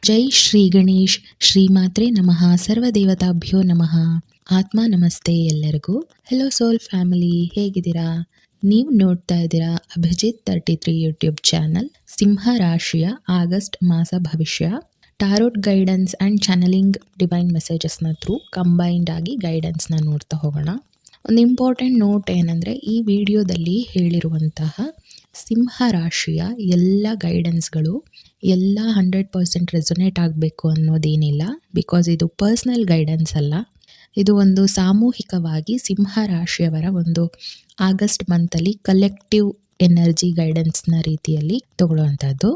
ಜೈ ಶ್ರೀ ಗಣೇಶ್. ಶ್ರೀಮಾತ್ರೆ ನಮಃ. ಸರ್ವದೇವತಾಭ್ಯೋ ನಮಃ. ಆತ್ಮ ನಮಸ್ತೆ ಎಲ್ಲರಿಗೂ. ಹೆಲೋ ಸೋಲ್ ಫ್ಯಾಮಿಲಿ, ಹೇಗಿದ್ದೀರಾ? ನೀವು ನೋಡ್ತಾ ಇದ್ದೀರಾ ಅಭಿಜಿತ್ 33 ಯೂಟ್ಯೂಬ್ ಚಾನಲ್. ಸಿಂಹ ರಾಶಿಯ ಆಗಸ್ಟ್ ಮಾಸ ಭವಿಷ್ಯ, tarot guidance and channeling divine ಮೆಸೇಜಸ್ನ ಥ್ರೂ ಕಂಬೈನ್ಡ್ ಆಗಿ ಗೈಡೆನ್ಸ್ನ ನೋಡ್ತಾ ಹೋಗೋಣ. ಒಂದು ಇಂಪಾರ್ಟೆಂಟ್ ನೋಟ್ ಏನಂದರೆ, ಈ ವಿಡಿಯೋದಲ್ಲಿ ಹೇಳಿರುವಂತಹ ಸಿಂಹ ರಾಶಿಯ ಎಲ್ಲ ಗೈಡೆನ್ಸ್ಗಳು ಎಲ್ಲ 100% ರೆಸೊನೇಟ್ ಆಗಬೇಕು ಅನ್ನೋದೇನಿಲ್ಲ. ಬಿಕಾಸ್ ಇದು ಪರ್ಸ್ನಲ್ ಗೈಡೆನ್ಸ್ ಅಲ್ಲ, ಇದು ಒಂದು ಸಾಮೂಹಿಕವಾಗಿ ಸಿಂಹ ರಾಶಿಯವರ ಒಂದು ಆಗಸ್ಟ್ ಮಂತಲ್ಲಿ ಕಲೆಕ್ಟಿವ್ ಎನರ್ಜಿ ಗೈಡೆನ್ಸ್ನ ರೀತಿಯಲ್ಲಿ ತಗೊಳ್ಳುವಂಥದ್ದು.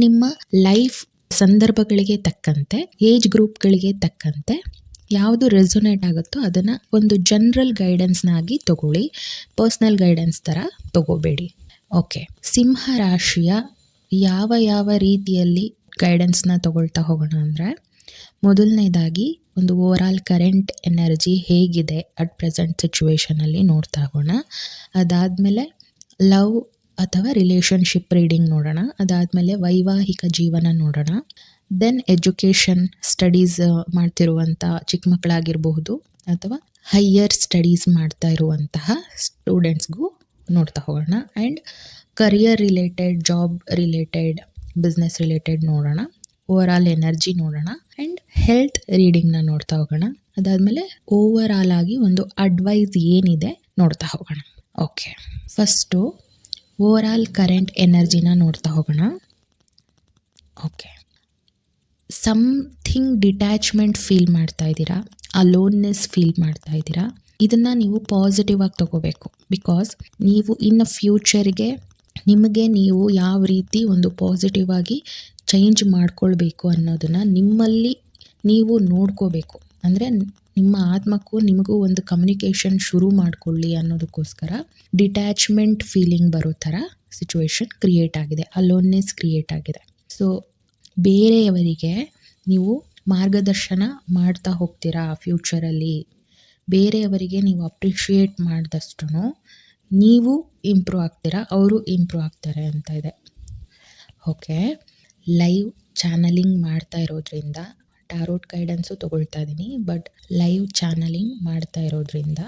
ನಿಮ್ಮ ಲೈಫ್ ಸಂದರ್ಭಗಳಿಗೆ ತಕ್ಕಂತೆ, ಏಜ್ ಗ್ರೂಪ್ಗಳಿಗೆ ತಕ್ಕಂತೆ ಯಾವುದು ರೆಸೊನೇಟ್ ಆಗುತ್ತೋ ಅದನ್ನು ಒಂದು ಜನರಲ್ ಗೈಡೆನ್ಸ್ನಾಗಿ ತಗೊಳ್ಳಿ, ಪರ್ಸ್ನಲ್ ಗೈಡೆನ್ಸ್ ಥರ ತಗೋಬೇಡಿ. ಓಕೆ, ಸಿಂಹ ರಾಶಿಯ ಯಾವ ರೀತಿಯಲ್ಲಿ ಗೈಡೆನ್ಸ್ನ ತಗೊಳ್ತಾ ಹೋಗೋಣ ಅಂದರೆ, ಮೊದಲನೇದಾಗಿ ಒಂದು ಓವರ್ ಆಲ್ ಕರೆಂಟ್ ಎನರ್ಜಿ ಹೇಗಿದೆ ಅಟ್ ಪ್ರೆಸೆಂಟ್ ಸಿಚುವೇಶನಲ್ಲಿ ನೋಡ್ತಾ ಹೋಗೋಣ. ಅದಾದಮೇಲೆ ಲವ್ ಅಥವಾ ರಿಲೇಷನ್ಶಿಪ್ ರೀಡಿಂಗ್ ನೋಡೋಣ. ಅದಾದಮೇಲೆ ವೈವಾಹಿಕ ಜೀವನ ನೋಡೋಣ. ದೆನ್ ಎಜುಕೇಷನ್, ಸ್ಟಡೀಸ್ ಮಾಡ್ತಿರುವಂಥ ಚಿಕ್ಕ ಮಕ್ಕಳಾಗಿರಬಹುದು ಅಥವಾ ಹೈಯರ್ ಸ್ಟಡೀಸ್ ಮಾಡ್ತಾ ಇರುವಂತಹ ಸ್ಟೂಡೆಂಟ್ಸ್ಗೂ ನೋಡ್ತಾ ಹೋಗೋಣ. And career related, job related, business related ನೋಡೋಣ. ಓವರ್ ಆಲ್ ಎನರ್ಜಿ ನೋಡೋಣ. ಆ್ಯಂಡ್ ಹೆಲ್ತ್ ರೀಡಿಂಗ್ನ ನೋಡ್ತಾ ಹೋಗೋಣ. ಅದಾದಮೇಲೆ ಓವರ್ ಆಲ್ ಆಗಿ ಒಂದು ಅಡ್ವೈಸ್ ಏನಿದೆ ನೋಡ್ತಾ ಹೋಗೋಣ. Okay, first over all current ಎನರ್ಜಿನ ನೋಡ್ತಾ ಹೋಗೋಣ. ಓಕೆ, ಸಮಥಿಂಗ್ ಡಿಟ್ಯಾಚ್ಮೆಂಟ್ ಫೀಲ್ ಮಾಡ್ತಾ ಇದ್ದೀರಾ, ಅಲೋನ್ನೆಸ್ ಫೀಲ್ ಮಾಡ್ತಾ ಇದ್ದೀರಾ. ಇದನ್ನು ನೀವು ಪಾಸಿಟಿವ್ ಆಗಿ ತಗೋಬೇಕು. ಬಿಕಾಸ್ ನೀವು ಇನ್ ಫ್ಯೂಚರ್ಗೆ ನಿಮಗೆ ನೀವು ಯಾವ ರೀತಿ ಒಂದು ಪಾಸಿಟಿವ್ ಆಗಿ ಚೇಂಜ್ ಮಾಡ್ಕೊಳ್ಬೇಕು ಅನ್ನೋದನ್ನು ನಿಮ್ಮಲ್ಲಿ ನೀವು ನೋಡ್ಕೋಬೇಕು. ಅಂದರೆ ನಿಮ್ಮ ಆತ್ಮಕ್ಕೂ ನಿಮಗೂ ಒಂದು ಕಮ್ಯುನಿಕೇಷನ್ ಶುರು ಮಾಡಿಕೊಳ್ಳಿ ಅನ್ನೋದಕ್ಕೋಸ್ಕರ ಡಿಟ್ಯಾಚ್ಮೆಂಟ್ ಫೀಲಿಂಗ್ ಬರೋ ಥರ ಸಿಚುವೇಶನ್ ಕ್ರಿಯೇಟ್ ಆಗಿದೆ, ಅಲೋನ್ನೆಸ್ ಕ್ರಿಯೇಟ್ ಆಗಿದೆ. ಸೊ ಬೇರೆಯವರಿಗೆ ನೀವು ಮಾರ್ಗದರ್ಶನ ಮಾಡ್ತಾ ಹೋಗ್ತೀರಾ ಫ್ಯೂಚರಲ್ಲಿ. ಬೇರೆಯವರಿಗೆ ನೀವು ಅಪ್ರಿಷಿಯೇಟ್ ಮಾಡಿದಷ್ಟು ನೀವು ಇಂಪ್ರೂವ್ ಆಗ್ತೀರಾ, ಅವರು ಇಂಪ್ರೂವ್ ಆಗ್ತಾರೆ ಅಂತ ಇದೆ. ಓಕೆ, ಲೈವ್ ಚಾನಲಿಂಗ್ ಮಾಡ್ತಾ ಇರೋದ್ರಿಂದ, ಟಾರೋಟ್ ಗೈಡೆನ್ಸು ತೊಗೊಳ್ತಾ ಇದ್ದೀನಿ, ಬಟ್ ಲೈವ್ ಚಾನಲಿಂಗ್ ಮಾಡ್ತಾ ಇರೋದ್ರಿಂದ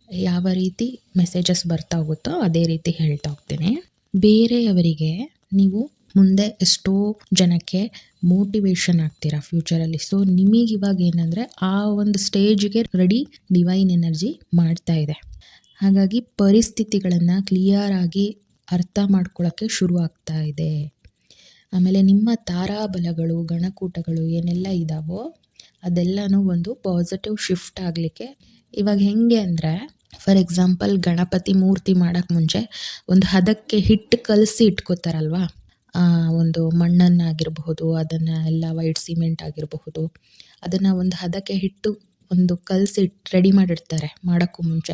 ಯಾವ ರೀತಿ ಮೆಸೇಜಸ್ ಬರ್ತಾ ಹೋಗುತ್ತೋ ಅದೇ ರೀತಿ ಹೇಳ್ತಾ ಹೋಗ್ತೀನಿ. ಬೇರೆಯವರಿಗೆ ನೀವು ಮುಂದೆ ಎಷ್ಟೋ ಜನಕ್ಕೆ ಮೋಟಿವೇಶನ್ ಆಗ್ತೀರಾ ಫ್ಯೂಚರಲ್ಲಿ. ಸೊ ನಿಮಗೆ ಇವಾಗ ಏನಂದರೆ ಆ ಒಂದು ಸ್ಟೇಜ್ಗೆ ರೆಡಿ ಡಿವೈನ್ ಎನರ್ಜಿ ಮಾಡ್ತಾ ಇದೆ. ಹಾಗಾಗಿ ಪರಿಸ್ಥಿತಿಗಳನ್ನು ಕ್ಲಿಯರ್ ಆಗಿ ಅರ್ಥ ಮಾಡ್ಕೊಳ್ಳೋಕ್ಕೆ ಶುರು ಆಗ್ತಾ ಇದೆ. ಆಮೇಲೆ ನಿಮ್ಮ ತಾರಾಬಲಗಳು, ಗಣಕೂಟಗಳು ಏನೆಲ್ಲ ಇದ್ದಾವೋ ಅದೆಲ್ಲನೂ ಒಂದು ಪಾಸಿಟಿವ್ ಶಿಫ್ಟ್ ಆಗಲಿಕ್ಕೆ ಇವಾಗ ಹೆಂಗೆ ಅಂದರೆ, ಫಾರ್ ಎಕ್ಸಾಂಪಲ್ ಗಣಪತಿ ಮೂರ್ತಿ ಮಾಡೋಕ್ಕೆ ಮುಂಚೆ ಒಂದು ಹದಕ್ಕೆ ಹಿಟ್ಟು ಕಲಸಿ ಇಟ್ಕೋತಾರಲ್ವ, ಒಂದು ಮಣ್ಣನ್ನಾಗಿರಬಹುದು, ಅದನ್ನು ಎಲ್ಲ ವೈಟ್ ಸಿಮೆಂಟ್ ಆಗಿರಬಹುದು, ಅದನ್ನು ಒಂದು ಹದಕ್ಕೆ ಹಿಟ್ಟು ಒಂದು ಕಲಸಿ ರೆಡಿ ಮಾಡಿರ್ತಾರೆ ಮಾಡೋಕ್ಕೂ ಮುಂಚೆ.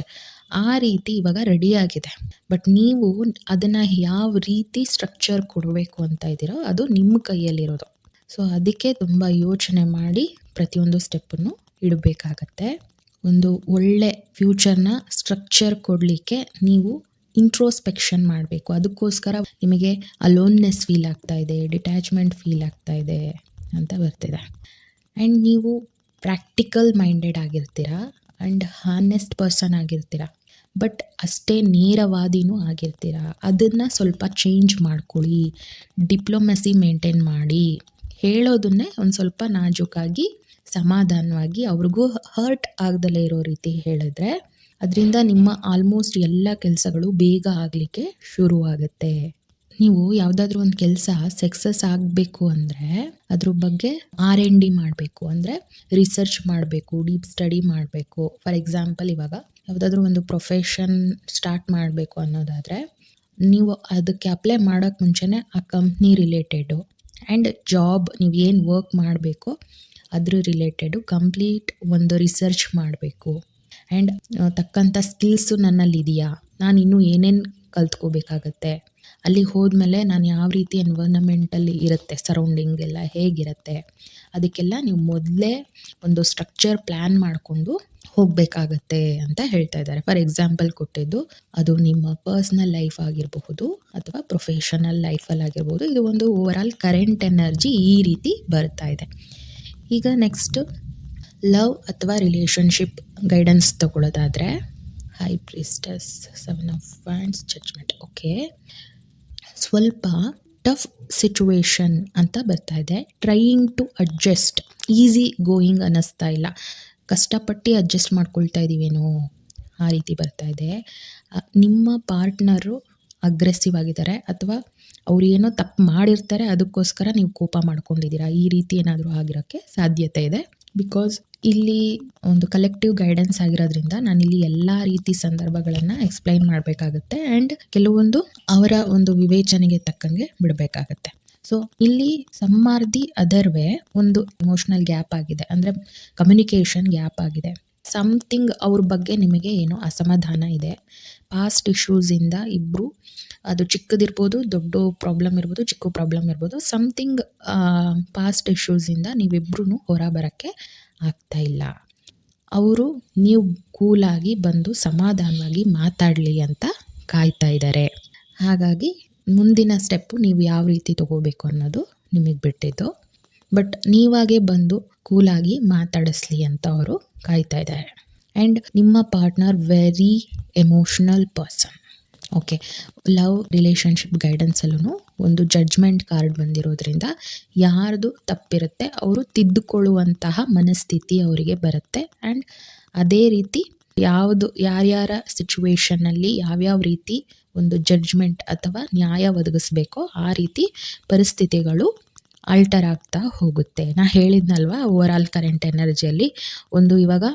ಆ ರೀತಿ ಇವಾಗ ರೆಡಿಯಾಗಿದೆ. ಬಟ್ ನೀವು ಅದನ್ನು ಯಾವ ರೀತಿ ಸ್ಟ್ರಕ್ಚರ್ ಕೊಡಬೇಕು ಅಂತ ಇದ್ದೀರೋ ಅದು ನಿಮ್ಮ ಕೈಯಲ್ಲಿರೋದು. ಸೊ ಅದಕ್ಕೆ ತುಂಬ ಯೋಚನೆ ಮಾಡಿ ಪ್ರತಿಯೊಂದು ಸ್ಟೆಪ್ಪನ್ನು ಇಡಬೇಕಾಗತ್ತೆ. ಒಂದು ಒಳ್ಳೆ ಫ್ಯೂಚರ್ನ ಸ್ಟ್ರಕ್ಚರ್ ಕೊಡಲಿಕ್ಕೆ ನೀವು ಇಂಟ್ರೋಸ್ಪೆಕ್ಷನ್ ಮಾಡಬೇಕು. ಅದಕ್ಕೋಸ್ಕರ ನಿಮಗೆ ಅಲೋನ್ನೆಸ್ ಫೀಲ್ ಆಗ್ತಾ ಇದೆ, ಡಿಟ್ಯಾಚ್ಮೆಂಟ್ ಫೀಲ್ ಆಗ್ತಾ ಇದೆ ಅಂತ ಬರ್ತಿದೆ. ಆ್ಯಂಡ್ ನೀವು ಪ್ರಾಕ್ಟಿಕಲ್ ಮೈಂಡೆಡ್ ಆಗಿರ್ತೀರಾ ಆ್ಯಂಡ್ ಹಾನೆಸ್ಟ್ ಪರ್ಸನ್ ಆಗಿರ್ತೀರಾ, ಬಟ್ ಅಷ್ಟೇ ನೇರವಾದಿನೂ ಆಗಿರ್ತೀರಾ. ಅದನ್ನು ಸ್ವಲ್ಪ ಚೇಂಜ್ ಮಾಡ್ಕೊಳ್ಳಿ, ಡಿಪ್ಲೊಮೆಸಿ ಮೇಂಟೈನ್ ಮಾಡಿ, ಹೇಳೋದನ್ನೇ ಒಂದು ಸ್ವಲ್ಪ ನಾಜೂಕಾಗಿ ಸಮಾಧಾನವಾಗಿ ಅವ್ರಿಗೂ ಹರ್ಟ್ ಆಗದಲ್ಲೇ ಇರೋ ರೀತಿ ಹೇಳಿದ್ರೆ ಅದರಿಂದ ನಿಮ್ಮ ಆಲ್ಮೋಸ್ಟ್ ಎಲ್ಲ ಕೆಲಸಗಳು ಬೇಗ ಆಗಲಿಕ್ಕೆ ಶುರುವಾಗುತ್ತೆ. ನೀವು ಯಾವುದಾದ್ರೂ ಒಂದು ಕೆಲಸ ಸಕ್ಸಸ್ ಆಗಬೇಕು ಅಂದರೆ ಅದ್ರ ಬಗ್ಗೆ R&D ಮಾಡಬೇಕು. ಅಂದರೆ ರಿಸರ್ಚ್ ಮಾಡಬೇಕು, ಡೀಪ್ ಸ್ಟಡಿ ಮಾಡಬೇಕು. ಫಾರ್ ಎಕ್ಸಾಂಪಲ್ ಇವಾಗ ಯಾವುದಾದ್ರೂ ಒಂದು ಪ್ರೊಫೆಷನ್ ಸ್ಟಾರ್ಟ್ ಮಾಡಬೇಕು ಅನ್ನೋದಾದರೆ ನೀವು ಅದಕ್ಕೆ ಅಪ್ಲೈ ಮಾಡೋಕ್ಕೆ ಮುಂಚೆನೇ ಆ ಕಂಪ್ನಿ ರಿಲೇಟೆಡು ಆ್ಯಂಡ್ ಜಾಬ್ ನೀವು ಏನು ವರ್ಕ್ ಮಾಡಬೇಕು ಅದ್ರ ರಿಲೇಟೆಡು ಕಂಪ್ಲೀಟ್ ಒಂದು ರಿಸರ್ಚ್ ಮಾಡಬೇಕು. ಆ್ಯಂಡ್ ತಕ್ಕಂಥ ಸ್ಕಿಲ್ಸು ನನ್ನಲ್ಲಿದೆಯಾ, ನಾನು ಇನ್ನೂ ಏನೇನು ಕಲ್ತ್ಕೋಬೇಕಾಗತ್ತೆ, ಅಲ್ಲಿಗೆ ಹೋದ್ಮೇಲೆ ನಾನು ಯಾವ ರೀತಿ ಎನ್ವೈರನ್ಮೆಂಟಲ್ಲಿ ಇರುತ್ತೆ, ಸರೌಂಡಿಂಗ್ ಎಲ್ಲ ಹೇಗಿರುತ್ತೆ, ಅದಕ್ಕೆಲ್ಲ ನೀವು ಮೊದಲೇ ಒಂದು ಸ್ಟ್ರಕ್ಚರ್ ಪ್ಲ್ಯಾನ್ ಮಾಡಿಕೊಂಡು ಹೋಗಬೇಕಾಗತ್ತೆ ಅಂತ ಹೇಳ್ತಾ ಇದ್ದಾರೆ. ಫಾರ್ ಎಕ್ಸಾಂಪಲ್ ಕೊಟ್ಟಿದ್ದು, ಅದು ನಿಮ್ಮ ಪರ್ಸ್ನಲ್ ಲೈಫ್ ಆಗಿರಬಹುದು ಅಥವಾ ಪ್ರೊಫೆಷನಲ್ ಲೈಫಲ್ಲಿ ಆಗಿರ್ಬೋದು. ಇದು ಒಂದು ಓವರಾಲ್ ಕರೆಂಟ್ ಎನರ್ಜಿ ಈ ರೀತಿ ಬರ್ತಾ ಇದೆ. ಈಗ ನೆಕ್ಸ್ಟ್ ಲವ್ ಅಥವಾ ರಿಲೇಷನ್ಶಿಪ್ ಗೈಡೆನ್ಸ್ ತಗೊಳ್ಳೋದಾದರೆ, high priestess, 7 of wands, judgement. Okay, ಸ್ವಲ್ಪ ಟಫ್ ಸಿಚುವೇಶನ್ ಅಂತ ಬರ್ತಾ ಇದೆ. Trying to adjust, easy going ಅನ್ನಿಸ್ತಾ ಇಲ್ಲ, ಕಷ್ಟಪಟ್ಟು ಅಡ್ಜಸ್ಟ್ ಮಾಡ್ಕೊಳ್ತಾ ಇದ್ದೀವೇನೋ ಆ ರೀತಿ ಬರ್ತಾ ಇದೆ. ನಿಮ್ಮ ಪಾರ್ಟ್ನರು ಅಗ್ರೆಸಿವ್ ಆಗಿದ್ದಾರೆ ಅಥವಾ ಅವ್ರು ಏನೋ ತಪ್ಪು ಮಾಡಿರ್ತಾರೆ, ಅದಕ್ಕೋಸ್ಕರ ನೀವು ಕೋಪ ಮಾಡ್ಕೊಂಡಿದ್ದೀರಾ. ಈ ರೀತಿ ಏನಾದರೂ ಆಗಿರೋಕ್ಕೆ ಸಾಧ್ಯತೆ ಇದೆ. ಬಿಕಾಸ್ ಇಲ್ಲಿ ಒಂದು ಕಲೆಕ್ಟಿವ್ ಗೈಡೆನ್ಸ್ ಆಗಿರೋದ್ರಿಂದ ನಾನಿಲ್ಲಿ ಎಲ್ಲ ರೀತಿ ಸಂದರ್ಭಗಳನ್ನು ಎಕ್ಸ್ಪ್ಲೈನ್ ಮಾಡಬೇಕಾಗುತ್ತೆ ಆ್ಯಂಡ್ ಕೆಲವೊಂದು ಅವರ ಒಂದು ವಿವೇಚನೆಗೆ ತಕ್ಕಂಗೆ ಬಿಡಬೇಕಾಗತ್ತೆ. ಸೊ ಇಲ್ಲಿ some are the other way ಒಂದು ಎಮೋಷ್ನಲ್ ಗ್ಯಾಪ್ ಆಗಿದೆ, ಅಂದರೆ ಕಮ್ಯುನಿಕೇಷನ್ ಗ್ಯಾಪ್ ಆಗಿದೆ. ಸಮಥಿಂಗ್ ಅವ್ರ ಬಗ್ಗೆ ನಿಮಗೆ ಏನೋ ಅಸಮಾಧಾನ ಇದೆ. ಪಾಸ್ಟ್ ಇಶ್ಯೂಸಿಂದ ಇಬ್ಬರು, ಅದು ಚಿಕ್ಕದಿರ್ಬೋದು, ದೊಡ್ಡ ಪ್ರಾಬ್ಲಮ್ ಇರ್ಬೋದು, ಚಿಕ್ಕ ಪ್ರಾಬ್ಲಮ್ ಇರ್ಬೋದು, ಸಮಥಿಂಗ್ ಪಾಸ್ಟ್ ಇಶ್ಯೂಸಿಂದ ನೀವಿಬ್ಬರೂ ಹೊರ ಬರೋಕ್ಕೆ ಆಗ್ತಾ ಇಲ್ಲ. ಅವರು ನೀವು ಕೂಲಾಗಿ ಬಂದು ಸಮಾಧಾನವಾಗಿ ಮಾತಾಡಲಿ ಅಂತ ಕಾಯ್ತಾ ಇದ್ದಾರೆ. ಹಾಗಾಗಿ ಮುಂದಿನ ಸ್ಟೆಪ್ಪು ನೀವು ಯಾವ ರೀತಿ ತೊಗೋಬೇಕು ಅನ್ನೋದು ನಿಮಗೆ ಬಿಟ್ಟಿದ್ದು. ಬಟ್ ನೀವಾಗೇ ಬಂದು ಕೂಲಾಗಿ ಮಾತಾಡಿಸ್ಲಿ ಅಂತ ಅವರು ಕಾಯ್ತಾ ಇದ್ದಾರೆ. ಆ್ಯಂಡ್ ನಿಮ್ಮ partner very emotional person. Okay, love relationship ಗೈಡೆನ್ಸಲ್ಲೂ ಒಂದು ಜಡ್ಜ್ಮೆಂಟ್ ಕಾರ್ಡ್ ಬಂದಿರೋದ್ರಿಂದ ಯಾರ್ದು ತಪ್ಪಿರುತ್ತೆ ಅವರು ತಿದ್ದುಕೊಳ್ಳುವಂತಹ ಮನಸ್ಥಿತಿ ಅವರಿಗೆ ಬರುತ್ತೆ. ಆ್ಯಂಡ್ ಅದೇ ರೀತಿ ಯಾರ್ಯಾರ ಸಿಚುವೇಷನ್ನಲ್ಲಿ ಯಾವ್ಯಾವ ರೀತಿ ಒಂದು ಜಡ್ಜ್ಮೆಂಟ್ ಅಥವಾ ನ್ಯಾಯ ಒದಗಿಸ್ಬೇಕೋ ಆ ರೀತಿ ಪರಿಸ್ಥಿತಿಗಳು ಆಲ್ಟರ್ ಆಗ್ತಾ ಹೋಗುತ್ತೆ. ನಾ ಹೇಳಿದ್ನಲ್ವಾ, ಓವರ್ ಆಲ್ ಕರೆಂಟ್ ಎನರ್ಜಿಯಲ್ಲಿ ಒಂದು ಇವಾಗ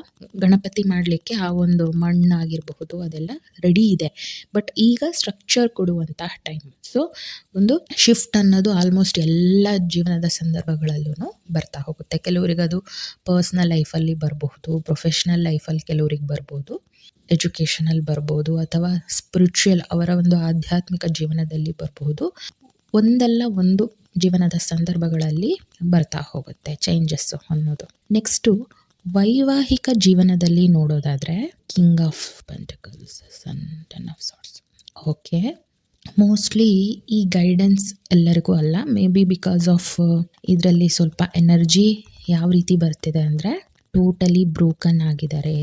ಗಣಪತಿ ಮಾಡಲಿಕ್ಕೆ ಆ ಒಂದು ಮಣ್ಣಾಗಿರಬಹುದು ಅದೆಲ್ಲ ರೆಡಿ ಇದೆ, ಬಟ್ ಈಗ ಸ್ಟ್ರಕ್ಚರ್ ಕೊಡುವಂತಹ ಟೈಮ್. ಸೊ ಒಂದು ಶಿಫ್ಟ್ ಅನ್ನೋದು ಆಲ್ಮೋಸ್ಟ್ ಎಲ್ಲ ಜೀವನದ ಸಂದರ್ಭಗಳಲ್ಲೂ ಬರ್ತಾ ಹೋಗುತ್ತೆ. ಕೆಲವರಿಗೆ ಅದು ಪರ್ಸ್ನಲ್ ಲೈಫಲ್ಲಿ ಬರಬಹುದು, ಪ್ರೊಫೆಷ್ನಲ್ ಲೈಫಲ್ಲಿ ಕೆಲವ್ರಿಗೆ ಬರ್ಬೋದು, ಎಜುಕೇಷನಲ್ಲಿ ಬರ್ಬೋದು, ಅಥವಾ ಸ್ಪಿರಿಚುವಲ್ ಅವರ ಒಂದು ಆಧ್ಯಾತ್ಮಿಕ ಜೀವನದಲ್ಲಿ ಬರಬಹುದು. ಒಂದಲ್ಲ ಒಂದು ಜೀವನದ ಸಂದರ್ಭಗಳಲ್ಲಿ ಬರ್ತಾ ಹೋಗುತ್ತೆ ಚೇಂಜಸ್ಸು ಅನ್ನೋದು. ನೆಕ್ಸ್ಟು ವೈವಾಹಿಕ ಜೀವನದಲ್ಲಿ ನೋಡೋದಾದರೆ, king of pentacles, sun, 10 of swords. Okay, mostly ಈ ಗೈಡೆನ್ಸ್ ಎಲ್ಲರಿಗೂ ಅಲ್ಲ, ಮೇ ಬಿ ಬಿಕಾಸ್ ಆಫ್ ಇದರಲ್ಲಿ ಸ್ವಲ್ಪ ಎನರ್ಜಿ ಯಾವ ರೀತಿ ಬರ್ತಿದೆ ಅಂದರೆ, ಟೋಟಲಿ ಬ್ರೋಕನ್ ಆಗಿದ್ದಾರೆ,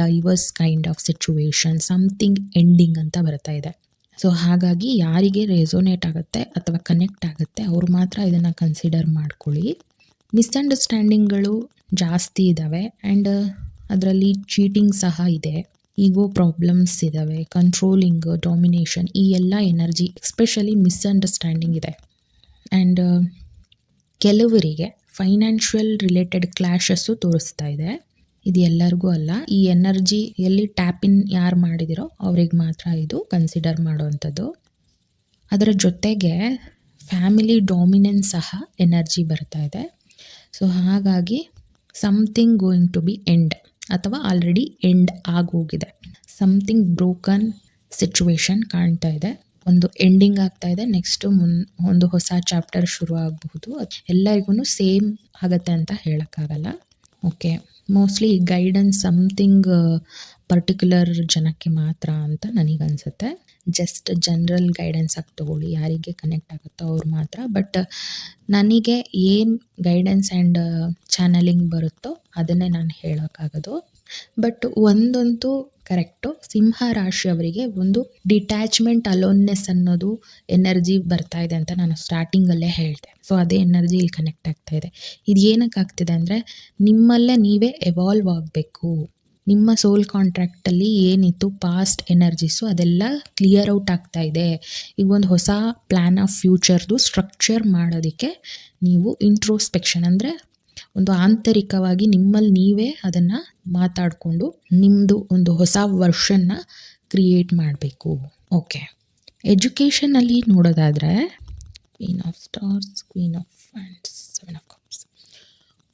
divorce kind of situation, something ending ಅಂತ ಬರ್ತಾ ಇದೆ. ಸೊ ಹಾಗಾಗಿ ಯಾರಿಗೆ ರೆಸೋನೇಟ್ ಆಗುತ್ತೆ ಅಥವಾ ಕನೆಕ್ಟ್ ಆಗುತ್ತೆ ಅವರು ಮಾತ್ರ ಇದನ್ನು ಕನ್ಸಿಡರ್ ಮಾಡ್ಕೊಳ್ಳಿ. ಮಿಸ್ಅಂಡರ್ಸ್ಟ್ಯಾಂಡಿಂಗ್ಗಳು ಜಾಸ್ತಿ ಇದ್ದಾವೆ ಆ್ಯಂಡ್ ಅದರಲ್ಲಿ ಚೀಟಿಂಗ್ ಸಹ ಇದೆ, ಈಗೋ ಪ್ರಾಬ್ಲಮ್ಸ್ ಇದ್ದಾವೆ, ಕಂಟ್ರೋಲಿಂಗ್, ಡಾಮಿನೇಷನ್, ಈ ಎಲ್ಲ ಎನರ್ಜಿ ಎಸ್ಪೆಷಲಿ ಮಿಸ್ಅಂಡರ್ಸ್ಟ್ಯಾಂಡಿಂಗ್ ಇದೆ. ಆ್ಯಂಡ್ ಕೆಲವರಿಗೆ ಫೈನಾನ್ಷಿಯಲ್ ರಿಲೇಟೆಡ್ ಕ್ಲಾಶಸ್ಸು ತೋರಿಸ್ತಾ ಇದೆ. ಇದು ಎಲ್ಲರಿಗೂ ಅಲ್ಲ, ಈ ಎನರ್ಜಿ ಎಲ್ಲಿ ಟ್ಯಾಪ್ ಇನ್ ಯಾರು ಮಾಡಿದಿರೋ ಅವ್ರಿಗೆ ಮಾತ್ರ ಇದು ಕನ್ಸಿಡರ್ ಮಾಡೋವಂಥದ್ದು. ಅದರ ಜೊತೆಗೆ ಫ್ಯಾಮಿಲಿ ಡಾಮಿನೆನ್ಸ್ ಸಹ ಎನರ್ಜಿ ಬರ್ತಾ ಇದೆ. ಸೊ ಹಾಗಾಗಿ something going to be end ಅಥವಾ ಆಲ್ರೆಡಿ ಎಂಡ್ ಆಗೋಗಿದೆ. ಸಮಥಿಂಗ್ ಬ್ರೋಕನ್ ಸಿಚುವೇಶನ್ ಕಾಣ್ತಾ ಇದೆ, ಒಂದು ಎಂಡಿಂಗ್ ಆಗ್ತಾ ಇದೆ, ನೆಕ್ಸ್ಟು ಒಂದು ಹೊಸ ಚಾಪ್ಟರ್ ಶುರು ಆಗಬಹುದು. ಎಲ್ಲರಿಗೂ ಸೇಮ್ ಆಗುತ್ತೆ ಅಂತ ಹೇಳೋಕ್ಕಾಗಲ್ಲ. Okay, mostly guidance something particular ಜನಕ್ಕೆ ಮಾತ್ರ ಅಂತ ನನಗನ್ಸುತ್ತೆ. ಜಸ್ಟ್ ಜನರಲ್ ಗೈಡೆನ್ಸ್ ಆಗಿ ತೊಗೊಳ್ಳಿ, ಯಾರಿಗೆ ಕನೆಕ್ಟ್ ಆಗುತ್ತೋ ಅವ್ರು ಮಾತ್ರ. ಬಟ್ ನನಗೆ ಏನು ಗೈಡೆನ್ಸ್ ಆ್ಯಂಡ್ ಚಾನಲಿಂಗ್ ಬರುತ್ತೋ ಅದನ್ನೇ ನಾನು ಹೇಳೋಕ್ಕಾಗೋದು. ಬಟ್ ಒಂದಂತೂ ಕರೆಕ್ಟು, ಸಿಂಹ ರಾಶಿಯವರಿಗೆ ಒಂದು ಡಿಟ್ಯಾಚ್ಮೆಂಟ್, ಅಲೋನ್ನೆಸ್ ಅನ್ನೋದು ಎನರ್ಜಿ ಬರ್ತಾ ಇದೆ ಅಂತ ನಾನು ಸ್ಟಾರ್ಟಿಂಗಲ್ಲೇ ಹೇಳಿದೆ. ಸೊ ಅದೇ ಎನರ್ಜಿ ಇಲ್ಲಿ ಕನೆಕ್ಟ್ ಆಗ್ತಾ ಇದೆ. ಇದು ಏನಕ್ಕೆ ಆಗ್ತಿದೆ ಅಂದರೆ, ನಿಮ್ಮಲ್ಲೇ ನೀವೇ ಎವಾಲ್ವ್ ಆಗಬೇಕು. ನಿಮ್ಮ ಸೋಲ್ ಕಾಂಟ್ರಾಕ್ಟಲ್ಲಿ ಏನಿತ್ತು ಪಾಸ್ಟ್ ಎನರ್ಜೀಸು ಅದೆಲ್ಲ ಕ್ಲಿಯರ್ ಔಟ್ ಆಗ್ತಾ ಇದೆ. ಈಗ ಒಂದು ಹೊಸ ಪ್ಲ್ಯಾನ್ ಆಫ್ ಫ್ಯೂಚರ್ದು ಸ್ಟ್ರಕ್ಚರ್ ಮಾಡೋದಕ್ಕೆ ನೀವು ಇಂಟ್ರೋಸ್ಪೆಕ್ಷನ್ ಅಂದರೆ ಒಂದು ಆಂತರಿಕವಾಗಿ ನಿಮ್ಮಲ್ಲಿ ನೀವೇ ಅದನ್ನು ಮಾತಾಡಿಕೊಂಡು ನಿಮ್ಮದು ಒಂದು ಹೊಸ ವರ್ಷನ್ನ ಕ್ರಿಯೇಟ್ ಮಾಡಬೇಕು. ಓಕೆ, ಎಜುಕೇಷನಲ್ಲಿ ನೋಡೋದಾದರೆ, queen of stars, queen of wands, 7 of cups.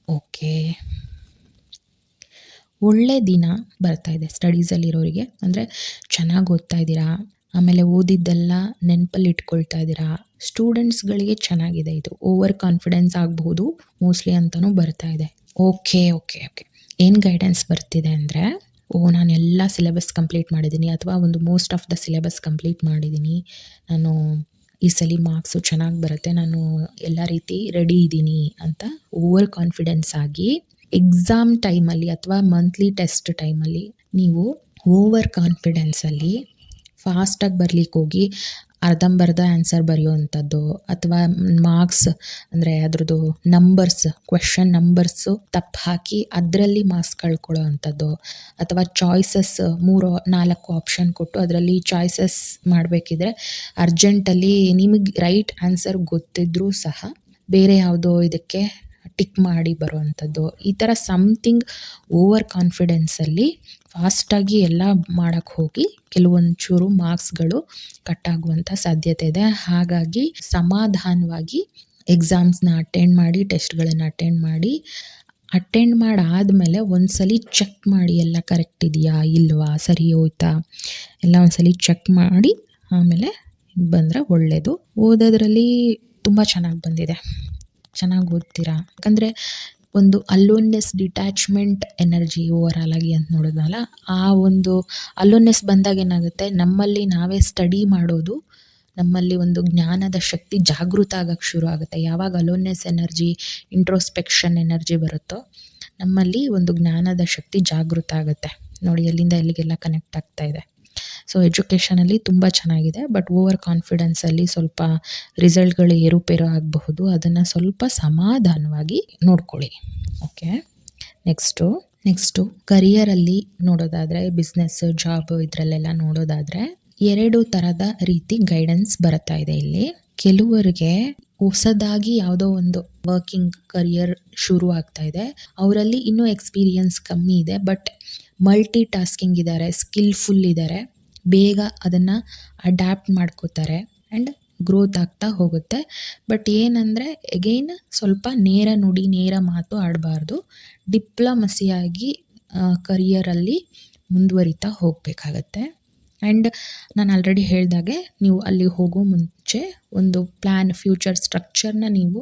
Okay, ಒಳ್ಳೆ ದಿನ ಬರ್ತಾ ಇದೆ ಸ್ಟಡೀಸಲ್ಲಿರೋರಿಗೆ. ಅಂದರೆ ಚೆನ್ನಾಗಿ ಓದ್ತಾ ಇದ್ದೀರಾ, ಆಮೇಲೆ ಓದಿದ್ದೆಲ್ಲ ನೆನಪಲ್ಲಿ ಇಟ್ಕೊಳ್ತಾ ಇದ್ದೀರಾ. ಸ್ಟೂಡೆಂಟ್ಸ್ಗಳಿಗೆ ಚೆನ್ನಾಗಿದೆ ಇದು. ಓವರ್ ಕಾನ್ಫಿಡೆನ್ಸ್ ಆಗಬಹುದು ಮೋಸ್ಟ್ಲಿ ಅಂತಲೂ ಬರ್ತಾ ಇದೆ. ಓಕೆ ಓಕೆ ಓಕೆ ಏನು ಗೈಡೆನ್ಸ್ ಬರ್ತಿದೆ ಅಂದರೆ, ನಾನು ಎಲ್ಲ ಸಿಲೆಬಸ್ ಕಂಪ್ಲೀಟ್ ಮಾಡಿದ್ದೀನಿ ಅಥವಾ ಒಂದು most of the syllabus complete ಮಾಡಿದ್ದೀನಿ, ನಾನು ಈ ಸಲ ಮಾರ್ಕ್ಸು ಚೆನ್ನಾಗಿ ಬರುತ್ತೆ, ನಾನು ಎಲ್ಲ ರೀತಿ ರೆಡಿ ಇದ್ದೀನಿ ಅಂತ ಓವರ್ ಕಾನ್ಫಿಡೆನ್ಸ್ ಆಗಿ ಎಕ್ಸಾಮ್ ಟೈಮಲ್ಲಿ ಅಥವಾ ಮಂತ್ಲಿ ಟೆಸ್ಟ್ ಟೈಮಲ್ಲಿ ನೀವು ಓವರ್ ಕಾನ್ಫಿಡೆನ್ಸಲ್ಲಿ ಫಾಸ್ಟಾಗಿ ಬರ್ಲಿಕ್ಕೆ ಹೋಗಿ ಅರ್ಧಂಬರ್ಧ ಆನ್ಸರ್ ಬರೆಯುವಂಥದ್ದು, ಅಥವಾ ಮಾರ್ಕ್ಸ್ ಅಂದರೆ ಅದ್ರದ್ದು ನಂಬರ್ಸ್, ಕ್ವೆಶನ್ ನಂಬರ್ಸು ತಪ್ಪು ಹಾಕಿ ಅದರಲ್ಲಿ ಮಾರ್ಕ್ಸ್ ಕಳ್ಕೊಳ್ಳೋ ಅಂಥದ್ದು, ಅಥವಾ ಚಾಯ್ಸಸ್ 3-4 ಆಪ್ಷನ್ ಕೊಟ್ಟು ಅದರಲ್ಲಿ ಚಾಯ್ಸಸ್ ಮಾಡಬೇಕಿದ್ರೆ ಅರ್ಜೆಂಟಲ್ಲಿ ನಿಮಗೆ ರೈಟ್ ಆನ್ಸರ್ ಗೊತ್ತಿದ್ರೂ ಸಹ ಬೇರೆ ಯಾವುದೋ ಇದಕ್ಕೆ ಟಿಕ್ ಮಾಡಿ ಬರುವಂಥದ್ದು. ಈ ಥರ ಸಮಥಿಂಗ್ ಓವರ್ ಕಾನ್ಫಿಡೆನ್ಸಲ್ಲಿ ಫಾಸ್ಟಾಗಿ ಎಲ್ಲ ಮಾಡೋಕ್ಕೆ ಹೋಗಿ ಕೆಲವೊಂಚೂರು ಮಾರ್ಕ್ಸ್ಗಳು ಕಟ್ಟಾಗುವಂಥ ಸಾಧ್ಯತೆ ಇದೆ. ಹಾಗಾಗಿ ಸಮಾಧಾನವಾಗಿ ಎಕ್ಸಾಮ್ಸ್ನ ಅಟೆಂಡ್ ಮಾಡಿ, ಟೆಸ್ಟ್ಗಳನ್ನು ಅಟೆಂಡ್ ಮಾಡಾದಮೇಲೆ ಒಂದ್ಸಲಿ ಚೆಕ್ ಮಾಡಿ ಎಲ್ಲ ಕರೆಕ್ಟ್ ಇದೆಯಾ ಇಲ್ವಾ, ಸರಿ ಹೋಯ್ತಾ ಎಲ್ಲ ಒಂದ್ಸಲಿ ಚೆಕ್ ಮಾಡಿ ಆಮೇಲೆ ಬಂದರೆ ಒಳ್ಳೆಯದು. ಓದೋದ್ರಲ್ಲಿ ತುಂಬ ಚೆನ್ನಾಗಿ ಬಂದಿದೆ, ಚೆನ್ನಾಗಿ ಓದ್ತೀರಾ. ಯಾಕಂದರೆ ಒಂದು ಅಲೋನ್ನೆಸ್, ಡಿಟ್ಯಾಚ್ಮೆಂಟ್ ಎನರ್ಜಿ ಓವರಾಲ್ ಆಗಿ ಅಂತ ನೋಡೋದಲ್ಲ, ಆ ಒಂದು ಅಲೋನ್ನೆಸ್ ಬಂದಾಗ ಏನಾಗುತ್ತೆ, ನಮ್ಮಲ್ಲಿ ನಾವೇ ಸ್ಟಡಿ ಮಾಡೋದು, ನಮ್ಮಲ್ಲಿ ಒಂದು ಜ್ಞಾನದ ಶಕ್ತಿ ಜಾಗೃತ ಆಗೋಕ್ಕೆ ಶುರು ಆಗುತ್ತೆ. ಯಾವಾಗ ಅಲೋನ್ನೆಸ್ ಎನರ್ಜಿ, ಇಂಟ್ರೋಸ್ಪೆಕ್ಷನ್ ಎನರ್ಜಿ ಬರುತ್ತೋ ನಮ್ಮಲ್ಲಿ ಒಂದು ಜ್ಞಾನದ ಶಕ್ತಿ ಜಾಗೃತ ಆಗುತ್ತೆ. ನೋಡಿ ಎಲ್ಲಿಂದ ಎಲ್ಲಿಗೆಲ್ಲ ಕನೆಕ್ಟ್ ಆಗ್ತಾ ಇದೆ. ಸೊ ಎಜುಕೇಷನಲ್ಲಿ ತುಂಬ ಚೆನ್ನಾಗಿದೆ, ಬಟ್ ಓವರ್ ಕಾನ್ಫಿಡೆನ್ಸಲ್ಲಿ ಸ್ವಲ್ಪ ರಿಸಲ್ಟ್ಗಳು ಏರುಪೇರು ಆಗಬಹುದು. ಅದನ್ನು ಸ್ವಲ್ಪ ಸಮಾಧಾನವಾಗಿ ನೋಡ್ಕೊಳ್ಳಿ. ಓಕೆ, ನೆಕ್ಸ್ಟು ಕರಿಯರಲ್ಲಿ ನೋಡೋದಾದರೆ, ಬಿಸ್ನೆಸ್, ಜಾಬ್ ಇದರಲ್ಲೆಲ್ಲ ನೋಡೋದಾದರೆ 2 ಥರದ ರೀತಿ ಗೈಡೆನ್ಸ್ ಬರ್ತಾ ಇದೆ ಇಲ್ಲಿ. ಕೆಲವರಿಗೆ ಹೊಸದಾಗಿ ಯಾವುದೋ ಒಂದು ವರ್ಕಿಂಗ್ ಕರಿಯರ್ ಶುರು ಆಗ್ತಾ ಇದೆ, ಅವರಲ್ಲಿ ಇನ್ನೂ ಎಕ್ಸ್ಪೀರಿಯನ್ಸ್ ಕಮ್ಮಿ ಇದೆ, ಬಟ್ ಮಲ್ಟಿ ಟಾಸ್ಕಿಂಗ್ ಇದ್ದಾರೆ, ಸ್ಕಿಲ್ಫುಲ್ ಇದ್ದಾರೆ, ಬೇಗ ಅದನ್ನು ಅಡ್ಯಾಪ್ಟ್ ಮಾಡ್ಕೋತಾರೆ ಆ್ಯಂಡ್ ಗ್ರೋತ್ ಆಗ್ತಾ ಹೋಗುತ್ತೆ. ಬಟ್ ಏನಂದರೆ ಎಗೈನ್ ಸ್ವಲ್ಪ ನೇರ ನುಡಿ, ನೇರ ಮಾತು ಆಡಬಾರ್ದು. ಡಿಪ್ಲೊಮಸಿಯಾಗಿ ಕರಿಯರಲ್ಲಿ ಮುಂದುವರಿತಾ ಹೋಗಬೇಕಾಗತ್ತೆ. ಆ್ಯಂಡ್ ನಾನು ಆಲ್ರೆಡಿ ಹೇಳಿದಾಗೆ, ನೀವು ಅಲ್ಲಿ ಹೋಗೋ ಮುಂಚೆ ಒಂದು ಫ್ಯೂಚರ್ ಸ್ಟ್ರಕ್ಚರ್ನ ನೀವು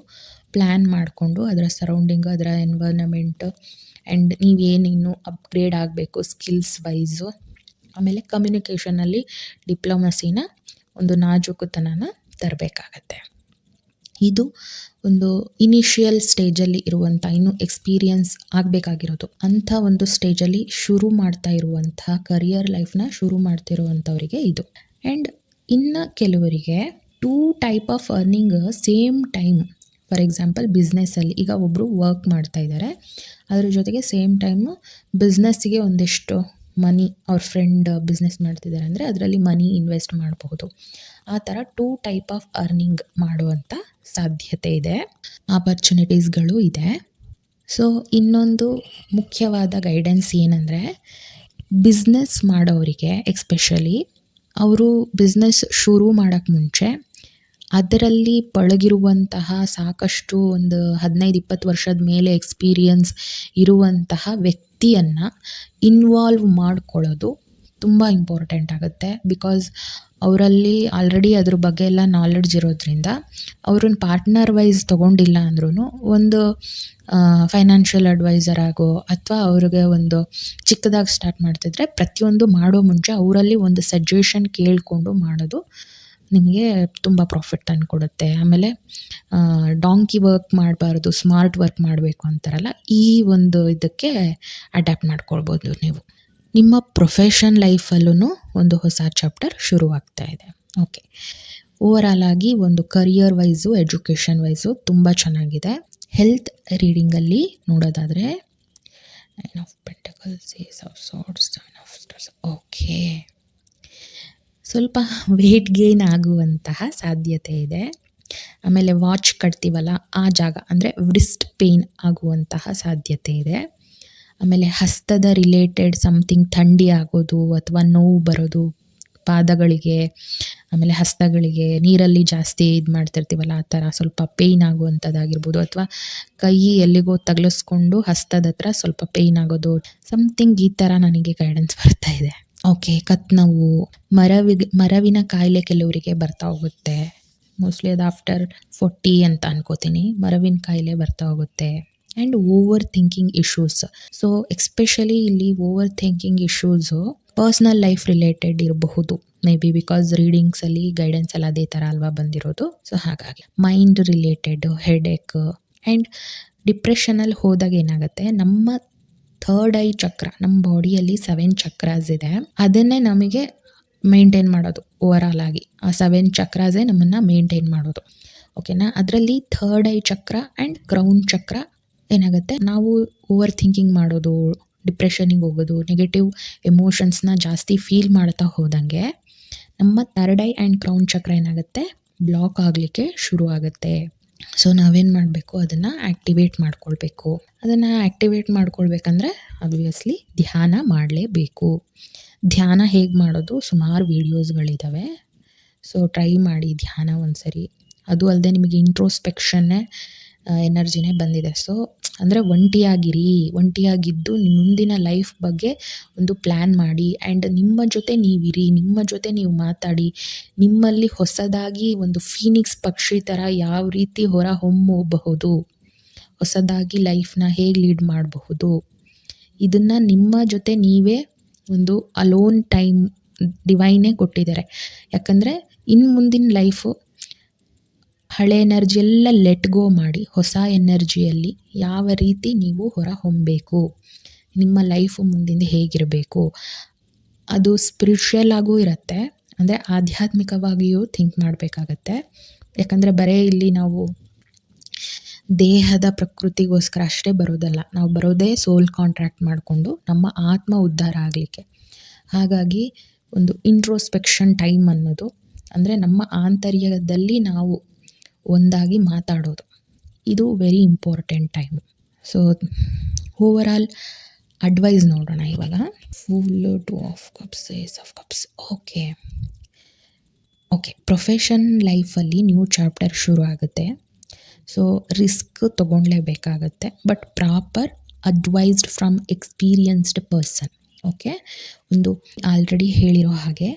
ಪ್ಲ್ಯಾನ್ ಮಾಡಿಕೊಂಡು ಅದರ ಸರೌಂಡಿಂಗು, ಅದರ ಎನ್ವೈರ್ನಮೆಂಟು ಆ್ಯಂಡ್ ನೀವೇನಿನ್ನು ಅಪ್ಗ್ರೇಡ್ ಆಗಬೇಕು ಸ್ಕಿಲ್ಸ್ ವೈಸು, ಆಮೇಲೆ ಕಮ್ಯುನಿಕೇಷನಲ್ಲಿ ಡಿಪ್ಲೊಮಸಿನ ಒಂದು ನಾಜೂಕುತನನ ತರಬೇಕಾಗತ್ತೆ. ಇದು ಒಂದು ಇನಿಷಿಯಲ್ ಸ್ಟೇಜಲ್ಲಿ ಇರುವಂಥ, ಇನ್ನೂ ಎಕ್ಸ್ಪೀರಿಯನ್ಸ್ ಆಗಬೇಕಾಗಿರೋದು ಅಂಥ ಒಂದು ಸ್ಟೇಜಲ್ಲಿ ಶುರು ಮಾಡ್ತಾ ಇರುವಂತಹ ಕರಿಯರ್ ಲೈಫ್ನ ಶುರು ಮಾಡ್ತಿರುವಂಥವರಿಗೆ ಇದು. ಆ್ಯಂಡ್ ಇನ್ನು ಕೆಲವರಿಗೆ 2 type of earning same time. For example ಬಿಸ್ನೆಸ್ಸಲ್ಲಿ ಈಗ ಒಬ್ಬರು ವರ್ಕ್ ಮಾಡ್ತಾ ಇದ್ದಾರೆ, ಅದ್ರ ಜೊತೆಗೆ ಸೇಮ್ ಟೈಮು ಬಿಸ್ನೆಸ್ಸಿಗೆ ಒಂದಿಷ್ಟು ಮನಿ, ಅವ್ರ ಫ್ರೆಂಡ್ ಬಿಸ್ನೆಸ್ ಮಾಡ್ತಿದ್ದಾರೆ ಅಂದರೆ ಅದರಲ್ಲಿ ಮನಿ ಇನ್ವೆಸ್ಟ್ ಮಾಡಬಹುದು. ಆ ಥರ 2 ಟೈಪ್ ಆಫ್ ಅರ್ನಿಂಗ್ ಮಾಡುವಂಥ ಸಾಧ್ಯತೆ ಇದೆ, ಆಪರ್ಚುನಿಟೀಸ್ಗಳು ಇದೆ. ಸೊ ಇನ್ನೊಂದು ಮುಖ್ಯವಾದ ಗೈಡೆನ್ಸ್ ಏನಂದರೆ, ಬಿಸ್ನೆಸ್ ಮಾಡೋರಿಗೆ ಎಕ್ಸ್ಪೆಷಲಿ ಅವರು ಬಿಸ್ನೆಸ್ ಶುರು ಮಾಡೋಕ್ಕೆ ಮುಂಚೆ ಅದರಲ್ಲಿ ಪಳಗಿರುವಂತಹ ಸಾಕಷ್ಟು ಒಂದು 15-20 ವರ್ಷದ ಮೇಲೆ ಎಕ್ಸ್ಪೀರಿಯನ್ಸ್ ಇರುವಂತಹ ವ್ಯಕ್ತಿಯನ್ನು ಇನ್ವಾಲ್ವ್ ಮಾಡ್ಕೊಳ್ಳೋದು ತುಂಬ ಇಂಪಾರ್ಟೆಂಟ್ ಆಗುತ್ತೆ. ಬಿಕಾಸ್ ಅವರಲ್ಲಿ ಆಲ್ರೆಡಿ ಅದ್ರ ಬಗ್ಗೆ ಎಲ್ಲ ನಾಲೆಡ್ಜ್ ಇರೋದ್ರಿಂದ ಅವ್ರನ್ನ ಪಾರ್ಟ್ನರ್ ವೈಸ್ ತೊಗೊಂಡಿಲ್ಲ ಅಂದ್ರೂ ಒಂದು ಫೈನಾನ್ಷಿಯಲ್ ಅಡ್ವೈಸರ್ ಆಗೋ, ಅಥವಾ ಅವ್ರಿಗೆ ಒಂದು ಚಿಕ್ಕದಾಗಿ ಸ್ಟಾರ್ಟ್ ಮಾಡ್ತಿದ್ರೆ ಪ್ರತಿಯೊಂದು ಮಾಡೋ ಮುಂಚೆ ಅವರಲ್ಲಿ ಒಂದು ಸಜೆಷನ್ ಕೇಳಿಕೊಂಡು ಮಾಡೋದು ನಿಮಗೆ ತುಂಬ ಪ್ರಾಫಿಟ್ ತಂದುಕೊಡುತ್ತೆ. ಆಮೇಲೆ ಡಾಂಕಿ ವರ್ಕ್ ಮಾಡಬಾರ್ದು, ಸ್ಮಾರ್ಟ್ ವರ್ಕ್ ಮಾಡಬೇಕು ಅಂತಾರಲ್ಲ, ಈ ಒಂದು ಇದಕ್ಕೆ ಅಡ್ಯಾಪ್ಟ್ ಮಾಡ್ಕೊಳ್ಬೋದು ನೀವು. ನಿಮ್ಮ ಪ್ರೊಫೆಷನ್ ಲೈಫಲ್ಲೂ ಒಂದು ಹೊಸ ಚಾಪ್ಟರ್ ಶುರುವಾಗ್ತಾ ಇದೆ. ಓಕೆ, ಓವರಾಲ್ ಆಗಿ ಒಂದು ಕರಿಯರ್ ವೈಸು, ಎಜುಕೇಷನ್ ವೈಸು ತುಂಬ ಚೆನ್ನಾಗಿದೆ. ಹೆಲ್ತ್ ರೀಡಿಂಗಲ್ಲಿ ನೋಡೋದಾದರೆ Nine of Pentacles, Ace of Swords, Seven of Stars. Okay, ಸ್ವಲ್ಪ ವೇಟ್ ಗೇನ್ ಆಗುವಂತಹ ಸಾಧ್ಯತೆ ಇದೆ. ಆಮೇಲೆ ವಾಚ್ ಕಟ್ತೀವಲ್ಲ ಆ ಜಾಗ ಅಂದರೆ ವ್ರಿಸ್ಟ್ ಪೇಯ್ನ್ ಆಗುವಂತಹ ಸಾಧ್ಯತೆ ಇದೆ. ಆಮೇಲೆ ಹಸ್ತದ ರಿಲೇಟೆಡ್ ಸಮಥಿಂಗ್ ಥಂಡಿ ಆಗೋದು ಅಥವಾ ನೋವು ಬರೋದು ಪಾದಗಳಿಗೆ, ಆಮೇಲೆ ಹಸ್ತಗಳಿಗೆ ನೀರಲ್ಲಿ ಜಾಸ್ತಿ ಇದು ಮಾಡ್ತಿರ್ತೀವಲ್ಲ ಆ ಥರ ಸ್ವಲ್ಪ ಪೇಯ್ನ್ ಆಗುವಂಥದ್ದಾಗಿರ್ಬೋದು, ಅಥವಾ ಕೈ ಎಲ್ಲಿಗೋ ತಗಲಿಸ್ಕೊಂಡು ಹಸ್ತದ ಹತ್ರ ಸ್ವಲ್ಪ ಪೇಯ್ನ್ ಆಗೋದು, ಸಮಥಿಂಗ್ ಈ ಥರ ನನಗೆ ಗೈಡೆನ್ಸ್ ಬರ್ತಾ ಇದೆ. ಓಕೆ, ಕತ್ ನೋವು, ಮರವಿನ ಕಾಯಿಲೆ ಕೆಲವರಿಗೆ ಬರ್ತಾ ಹೋಗುತ್ತೆ. ಮೋಸ್ಟ್ಲಿ ಅದು ಆಫ್ಟರ್ 40 ಅಂತ ಅನ್ಕೋತೀನಿ. ಮರವಿನ ಕಾಯಿಲೆ ಬರ್ತಾ ಹೋಗುತ್ತೆ. And over thinking issues. So especially ಇಲ್ಲಿ over thinking issues personal life related ಇರಬಹುದು. ಮೇ ಬಿ ಬಿಕಾಸ್ ರೀಡಿಂಗ್ಸಲ್ಲಿ ಗೈಡೆನ್ಸ್ ಎಲ್ಲ ಅದೇ ಥರ ಅಲ್ವಾ ಬಂದಿರೋದು. ಸೊ ಹಾಗಾಗಿ ಮೈಂಡ್ ರಿಲೇಟೆಡ್ ಹೆಡೇಕ್ ಆ್ಯಂಡ್ ಡಿಪ್ರೆಷನಲ್ಲಿ ಹೋದಾಗ ಏನಾಗುತ್ತೆ, ನಮ್ಮ ಥರ್ಡ್ ಐ ಚಕ್ರ, ನಮ್ಮ ಬಾಡಿಯಲ್ಲಿ 7 ಚಕ್ರಾಸ್ ಇದೆ. ಅದನ್ನೇ ನಮಗೆ ಮೇಂಟೈನ್ ಮಾಡೋದು. ಓವರ್ ಆಲ್ ಆಗಿ ಆ 7 ಚಕ್ರಾಸೇ ನಮ್ಮನ್ನು ಮೇಂಟೈನ್ ಮಾಡೋದು. ಓಕೆನಾ. ಅದರಲ್ಲಿ ಥರ್ಡ್ ಐ ಚಕ್ರ ಆ್ಯಂಡ್ ಕ್ರೌನ್ ಚಕ್ರ ಏನಾಗುತ್ತೆ, ನಾವು ಓವರ್ ಥಿಂಕಿಂಗ್ ಮಾಡೋದು, ಡಿಪ್ರೆಷನಿಗೆ ಹೋಗೋದು, ನೆಗೆಟಿವ್ ಎಮೋಷನ್ಸ್ನ ಜಾಸ್ತಿ ಫೀಲ್ ಮಾಡ್ತಾ ಹೋದಂಗೆ ನಮ್ಮ ಥರ್ಡ್ ಐ ಆ್ಯಂಡ್ ಕ್ರೌನ್ ಚಕ್ರ ಏನಾಗುತ್ತೆ, ಬ್ಲಾಕ್ ಆಗಲಿಕ್ಕೆ ಶುರು ಆಗುತ್ತೆ. ಸೊ ನಾವೇನು ಮಾಡಬೇಕು, ಅದನ್ನು ಆ್ಯಕ್ಟಿವೇಟ್ ಮಾಡ್ಕೊಳ್ಬೇಕು. ಅದನ್ನು ಆ್ಯಕ್ಟಿವೇಟ್ ಮಾಡ್ಕೊಳ್ಬೇಕಂದ್ರೆ ಆಬ್ವಿಯಸ್ಲಿ ಧ್ಯಾನ ಮಾಡಲೇಬೇಕು. ಧ್ಯಾನ ಹೇಗೆ ಮಾಡೋದು, ಸುಮಾರು ವೀಡಿಯೋಸ್ಗಳಿದ್ದಾವೆ. ಸೊ ಟ್ರೈ ಮಾಡಿ ಧ್ಯಾನ ಒಂದ್ಸರಿ. ಅದು ಅಲ್ಲದೆ ನಿಮಗೆ ಇಂಟ್ರೋಸ್ಪೆಕ್ಷನ್ನೇ ಎನರ್ಜಿನೇ ಬಂದಿದೆ. ಸೊ ಅಂದರೆ ಒಂಟಿಯಾಗಿದ್ದು ಮುಂದಿನ ಲೈಫ್ ಬಗ್ಗೆ ಒಂದು ಪ್ಲ್ಯಾನ್ ಮಾಡಿ. ಆ್ಯಂಡ್ ನಿಮ್ಮ ಜೊತೆ ನೀವಿರಿ, ನಿಮ್ಮ ಜೊತೆ ನೀವು ಮಾತಾಡಿ. ನಿಮ್ಮಲ್ಲಿ ಹೊಸದಾಗಿ ಒಂದು ಫೀನಿಕ್ಸ್ ಪಕ್ಷಿ ಥರ ಯಾವ ರೀತಿ ಹೊರ ಹೊಮ್ಮಬಹುದು, ಹೊಸದಾಗಿ ಲೈಫ್ನ ಹೇಗೆ ಲೀಡ್ ಮಾಡಬಹುದು, ಇದನ್ನು ನಿಮ್ಮ ಜೊತೆ ನೀವೇ ಒಂದು ಅಲೋನ್ ಟೈಮ್ ಡಿವೈನೇ ಕೊಟ್ಟಿದ್ದಾರೆ. ಯಾಕಂದರೆ ಇನ್ನು ಮುಂದಿನ ಲೈಫು ಹಳೆ ಎನರ್ಜಿ ಎಲ್ಲ ಲೆಟ್ ಗೋ ಮಾಡಿ ಹೊಸ ಎನರ್ಜಿಯಲ್ಲಿ ಯಾವ ರೀತಿ ನೀವು ಹೊರ ಹೊಮ್ಮಬೇಕು, ನಿಮ್ಮ ಲೈಫು ಮುಂದಿಂದ ಹೇಗಿರಬೇಕು, ಅದು ಸ್ಪಿರಿಚುವಲ್ ಆಗೂ ಇರುತ್ತೆ. ಅಂದರೆ ಆಧ್ಯಾತ್ಮಿಕವಾಗಿಯೂ ಥಿಂಕ್ ಮಾಡಬೇಕಾಗತ್ತೆ. ಯಾಕಂದರೆ ಬರೀ ಇಲ್ಲಿ ನಾವು ದೇಹದ ಪ್ರಕೃತಿಗೋಸ್ಕರ ಅಷ್ಟೇ ಬರೋದಲ್ಲ, ನಾವು ಬರೋದೇ ಸೋಲ್ ಕಾಂಟ್ರಾಕ್ಟ್ ಮಾಡಿಕೊಂಡು ನಮ್ಮ ಆತ್ಮ ಉದ್ಧಾರ ಆಗಲಿಕ್ಕೆ. ಹಾಗಾಗಿ ಒಂದು ಇಂಟ್ರೋಸ್ಪೆಕ್ಷನ್ ಟೈಮ್ ಅನ್ನೋದು ಅಂದರೆ ನಮ್ಮ ಆಂತರ್ಯದಲ್ಲಿ ನಾವು ಒಂದಾಗಿ ಮಾತಾಡೋದು, ಇದು very important time. So over all advice ನೋಡೋಣ ಇವಾಗ. Full 2 of cups, ace of cups. Okay profession ಲೈಫಲ್ಲಿ ನ್ಯೂ ಚಾಪ್ಟರ್ ಶುರು ಆಗುತ್ತೆ. ಸೊ ರಿಸ್ಕ್ ತೊಗೊಳ್ಲೇಬೇಕಾಗತ್ತೆ, but proper advised from experienced person. Okay, ಒಂದು ಆಲ್ರೆಡಿ ಹೇಳಿರೋ ಹಾಗೆ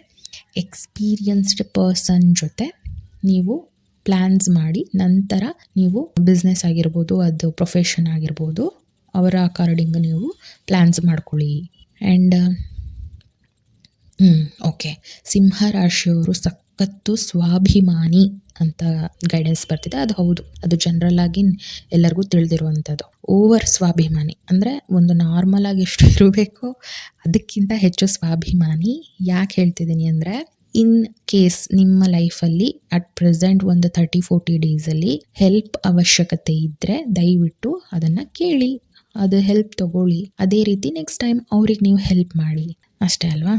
ಎಕ್ಸ್ಪೀರಿಯನ್ಸ್ಡ್ ಪರ್ಸನ್ ಜೊತೆ ನೀವು ಪ್ಲ್ಯಾನ್ಸ್ ಮಾಡಿ ನಂತರ ನೀವು ಬಿಸ್ನೆಸ್ ಆಗಿರ್ಬೋದು, ಅದು ಪ್ರೊಫೆಷನ್ ಆಗಿರ್ಬೋದು, ಅವರ ಅಕಾರ್ಡಿಂಗ್ ನೀವು ಪ್ಲ್ಯಾನ್ಸ್ ಮಾಡ್ಕೊಳ್ಳಿ. ಆ್ಯಂಡ್ ಓಕೆ, ಸಿಂಹ ರಾಶಿಯವರು ಸಖತ್ತು ಸ್ವಾಭಿಮಾನಿ ಅಂತ ಗೈಡೆನ್ಸ್ ಬರ್ತಿದೆ. ಅದು ಹೌದು, ಅದು ಜನರಲ್ ಆಗಿ ಎಲ್ಲರಿಗೂ ತಿಳಿದಿರುವಂಥದ್ದು. ಓವರ್ ಸ್ವಾಭಿಮಾನಿ ಅಂದರೆ ಒಂದು ನಾರ್ಮಲ್ ಆಗಿ ಎಷ್ಟು ಇರಬೇಕೋ ಅದಕ್ಕಿಂತ ಹೆಚ್ಚು ಸ್ವಾಭಿಮಾನಿ. ಯಾಕೆ ಹೇಳ್ತಿದ್ದೀನಿ ಅಂದರೆ, ಇನ್ ಕೇಸ್ ನಿಮ್ಮ ಲೈಫಲ್ಲಿ ಅಟ್ ಪ್ರೆಸೆಂಟ್ ಒಂದು 30-40 ಡೇಸಲ್ಲಿ ಹೆಲ್ಪ್ ಅವಶ್ಯಕತೆ ಇದ್ದರೆ ದಯವಿಟ್ಟು ಅದನ್ನು ಕೇಳಿ, ಅದು ಹೆಲ್ಪ್ ತಗೊಳ್ಳಿ. ಅದೇ ರೀತಿ ನೆಕ್ಸ್ಟ್ ಟೈಮ್ ಅವ್ರಿಗೆ ನೀವು ಹೆಲ್ಪ್ ಮಾಡಿ, ಅಷ್ಟೇ ಅಲ್ವಾ.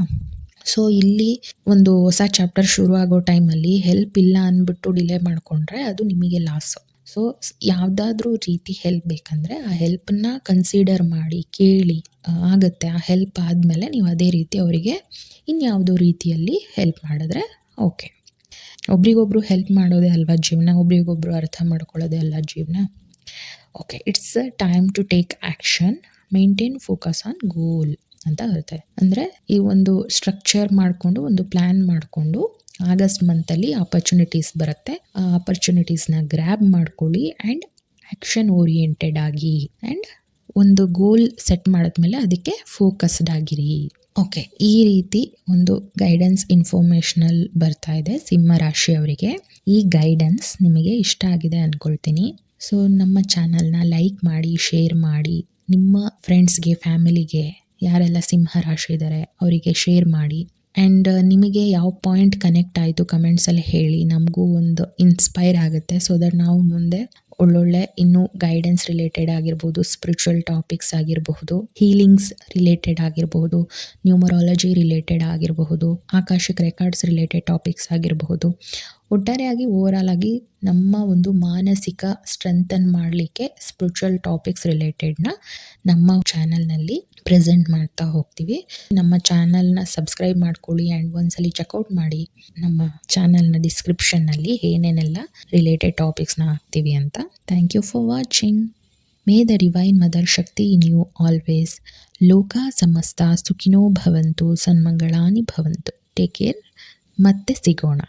ಸೊ ಇಲ್ಲಿ ಒಂದು ಹೊಸ ಚಾಪ್ಟರ್ ಶುರು ಆಗೋ ಟೈಮಲ್ಲಿ ಹೆಲ್ಪ್ ಇಲ್ಲ ಅಂದ್ಬಿಟ್ಟು ಡಿಲೇ ಮಾಡಿಕೊಂಡ್ರೆ ಅದು ನಿಮಗೆ ಲಾಸು. ಸೊ ಯಾವುದಾದ್ರೂ ರೀತಿ ಹೆಲ್ಪ್ ಬೇಕಂದರೆ ಆ ಹೆಲ್ಪನ್ನ ಕನ್ಸಿಡರ್ ಮಾಡಿ ಕೇಳಿ, ಆಗುತ್ತೆ. ಆ ಹೆಲ್ಪ್ ಆದಮೇಲೆ ನೀವು ಅದೇ ರೀತಿ ಅವರಿಗೆ ಇನ್ಯಾವುದೋ ರೀತಿಯಲ್ಲಿ ಹೆಲ್ಪ್ ಮಾಡಿದ್ರೆ ಓಕೆ. ಒಬ್ರಿಗೊಬ್ರು ಹೆಲ್ಪ್ ಮಾಡೋದೇ ಅಲ್ವಾ ಜೀವನ, ಒಬ್ರಿಗೊಬ್ರು ಅರ್ಥ ಮಾಡ್ಕೊಳ್ಳೋದೇ ಅಲ್ಲ ಜೀವನ. Okay, it's time to take action, maintain focus on goal ಅಂತ ಇರುತ್ತೆ. ಅಂದರೆ ಈ ಒಂದು ಸ್ಟ್ರಕ್ಚರ್ ಮಾಡಿಕೊಂಡು ಒಂದು ಪ್ಲ್ಯಾನ್ ಮಾಡಿಕೊಂಡು ಆಗಸ್ಟ್ ಮಂತಲ್ಲಿ ಆಪರ್ಚುನಿಟೀಸ್ ಬರುತ್ತೆ. ಆ ಆಪರ್ಚುನಿಟೀಸ್ನ ಗ್ರ್ಯಾಬ್ ಮಾಡ್ಕೊಳ್ಳಿ ಆ್ಯಂಡ್ ಆ್ಯಕ್ಷನ್ ಓರಿಯೆಂಟೆಡ್ ಆಗಿ ಆ್ಯಂಡ್ ಒಂದು ಗೋಲ್ ಸೆಟ್ ಮಾಡಿದ್ಮೇಲೆ ಅದಕ್ಕೆ ಫೋಕಸ್ಡ್ ಆಗಿರಿ. ಓಕೆ, ಈ ರೀತಿ ಒಂದು ಗೈಡೆನ್ಸ್ ಇನ್ಫಾರ್ಮೇಷನಲ್ ಬರ್ತಾ ಇದೆ ಸಿಂಹ ರಾಶಿಯವರಿಗೆ. ಈ ಗೈಡೆನ್ಸ್ ನಿಮಗೆ ಇಷ್ಟ ಆಗಿದೆ ಅಂದ್ಕೊಳ್ತೀನಿ. ಸೊ ನಮ್ಮ ಚಾನಲ್ನ ಲೈಕ್ ಮಾಡಿ, ಶೇರ್ ಮಾಡಿ, ನಿಮ್ಮ ಫ್ರೆಂಡ್ಸ್ಗೆ, ಫ್ಯಾಮಿಲಿಗೆ ಯಾರೆಲ್ಲ ಸಿಂಹ ರಾಶಿ ಇದ್ದಾರೆ ಅವರಿಗೆ ಶೇರ್ ಮಾಡಿ. ಆ್ಯಂಡ್ ನಿಮಗೆ ಯಾವ ಪಾಯಿಂಟ್ ಕನೆಕ್ಟ್ ಆಯಿತು ಕಮೆಂಟ್ಸಲ್ಲಿ ಹೇಳಿ, ನಮಗೂ ಒಂದು ಇನ್ಸ್ಪೈರ್ ಆಗುತ್ತೆ. ಸೊ ದಟ್ ನಾವು ಮುಂದೆ ಒಳ್ಳೊಳ್ಳೆ ಇನ್ನೂ ಗೈಡೆನ್ಸ್ ರಿಲೇಟೆಡ್ ಆಗಿರ್ಬೋದು, ಸ್ಪಿರಿಚುವಲ್ ಟಾಪಿಕ್ಸ್ ಆಗಿರಬಹುದು, ಹೀಲಿಂಗ್ಸ್ ರಿಲೇಟೆಡ್ ಆಗಿರಬಹುದು, ನ್ಯೂಮರಾಲಜಿ ರಿಲೇಟೆಡ್ ಆಗಿರಬಹುದು, ಆಕಾಶಿಕ್ ರೆಕಾರ್ಡ್ಸ್ ರಿಲೇಟೆಡ್ ಟಾಪಿಕ್ಸ್ ಆಗಿರಬಹುದು, ಒಟ್ಟಾರೆಯಾಗಿ ಓವರಾಲ್ ಆಗಿ ನಮ್ಮ ಒಂದು ಮಾನಸಿಕ ಸ್ಟ್ರೆಂಥನ್ ಮಾಡಲಿಕ್ಕೆ ಸ್ಪಿರಿಚುವಲ್ ಟಾಪಿಕ್ಸ್ ರಿಲೇಟೆಡ್ನ ನಮ್ಮ ಚಾನಲ್ನಲ್ಲಿ ಪ್ರೆಸೆಂಟ್ ಮಾಡ್ತಾ ಹೋಗ್ತೀವಿ. ನಮ್ಮ ಚಾನಲ್ನ ಸಬ್ಸ್ಕ್ರೈಬ್ ಮಾಡ್ಕೊಳ್ಳಿ ಆ್ಯಂಡ್ ಒಂದ್ಸಲಿ ಚೆಕ್ಔಟ್ ಮಾಡಿ ನಮ್ಮ ಚಾನಲ್ನ ಡಿಸ್ಕ್ರಿಪ್ಷನ್ನಲ್ಲಿ ಏನೇನೆಲ್ಲ ರಿಲೇಟೆಡ್ ಟಾಪಿಕ್ಸ್ನ ಹಾಕ್ತೀವಿ ಅಂತ. Thank you for watching. May the divine mother Shakti in you always. ಲೋಕ ಸಮಸ್ತ ಸುಖಿನೋ ಭವಂತು, ಸನ್ಮಂಗಳಾನಿ ಭವಂತು. Take care. ಮತ್ತೆ ಸಿಗೋಣ.